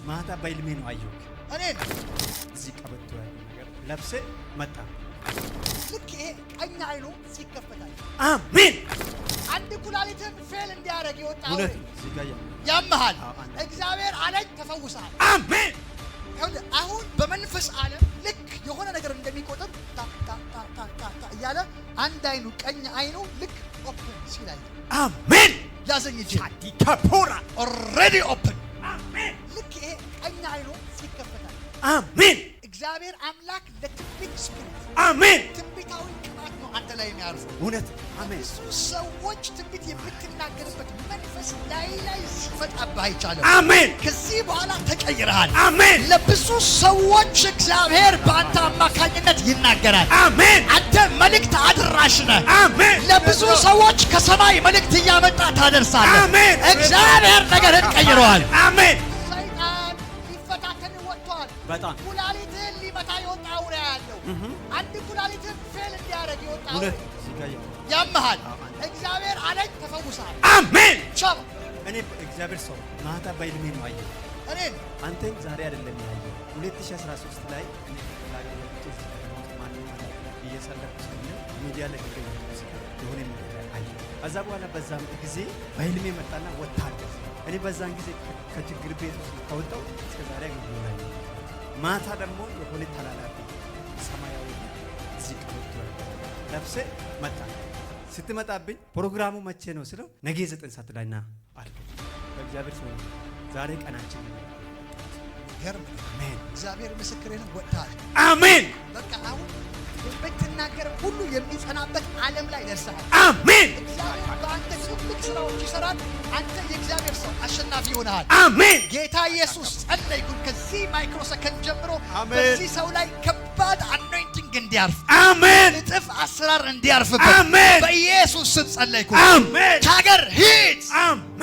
ማታ በህልሜ ነው አየሁት። እኔን እዚህ ቀበቶ ያለ ነገር ለብሰ መጣ። ልክ ይሄ ቀኝ አይኑ ሲከፈታል። አሜን። አንድ ኩላሊትን ፌል እንዲያደርግ ይወጣው እውነት እዚህ ጋር ያመሃል። እግዚአብሔር አለኝ ተፈውሰሃል። አሜን። አሁን በመንፈስ ዓለም ልክ የሆነ ነገር እንደሚቆጥር ታ ታ ታ ታ ታ እያለ አንድ አይኑ ቀኝ አይኑ ልክ ኦፕን ሲላይ አሜን። ያዘኝ እጄ ሳዲካፖራ ኦልሬዲ ኦፕን። አሜን። ልክ ይሄ ቀኝ አይኑ ሲከፈታል። አሜን። እግዚአብሔር አምላክ ለትንቢት ስፒሪት አሜን። ትንቢታዊ ቅባት ነው አንተ ላይ የሚያርፈው። እውነት አሜን። ብዙ ሰዎች ትንቢት የምትናገርበት መንፈስ ላይ ሲፈጣብህ አይቻልም። አሜን። ከዚህ በኋላ ተቀይረሃል። አሜን። ለብዙ ሰዎች እግዚአብሔር በአንተ አማካኝነት ይናገራል። አሜን። አንተ መልእክት አድራሽ ነህ። አሜን። ለብዙ ሰዎች ከሰማይ መልእክት እያመጣ ታደርሳለህ። አሜን። እግዚአብሔር ነገርን ቀይረዋል። አሜን። ሰይጣን ሊፈታተን ወጥቷል። በጣም ኩላሊትን ሊመታ የወጣ አውሬ ያለው አንድ ኩላሊትን ፌል እንዲያደርግ የወጣ አውሬ እውነት እዚህ ጋር ያመሃል። እግዚአብሔር አለኝ ተፈውሰሃል። አሜን። ቻው። እኔ እግዚአብሔር ሰው ማታ በህልሜ ነው አየሁት። እኔን አንተን ዛሬ አይደለም ያየው 2013 ላይ እኔ ተላገኝ እየሰለኩ ስለኝ ሚዲያ ላይ የሆነ ነገር አየሁ። ከዛ በኋላ በዛም ጊዜ በህልሜ መጣና ወጣለ። እኔ በዛን ጊዜ ከችግር ቤት ውስጥ ከወጣው እስከ ዛሬ አግኝቶኛል። ማታ ደግሞ የሆነ ተላላፊ ሰማያዊ እዚህ ቀበቶ ለብሰ መጣ። ስትመጣብኝ ፕሮግራሙ መቼ ነው ስለው ነገ 9 ሰዓት ላይ ና አልኩ። በእግዚአብሔር ሰው ዛሬ ቀናችን ነው። ገርም። አሜን። እግዚአብሔር ምስክሬ ነው። ወጣል። አሜን። በቃ አሁን የምትናገር ሁሉ የሚጸናበት ዓለም ላይ ደርሰሃል። አሜን። እግዚአብሔር በአንተ ትልቅ ስራዎች ይሰራል። አንተ የእግዚአብሔር ሰው አሸናፊ ሆነሃል። አሜን። ጌታ ኢየሱስ ጸለይኩኝ ከዚህ ማይክሮ ሰከንድ ጀምሮ አሜን። በዚህ ሰው ላይ ከባድ አኖይንቲንግ እንዲያርፍ፣ አሜን። እጥፍ አሰራር እንዲያርፍበት አሜን። በኢየሱስ ስም ጸለይኩኝ። አሜን። ከሀገር ሂድ። አሜን።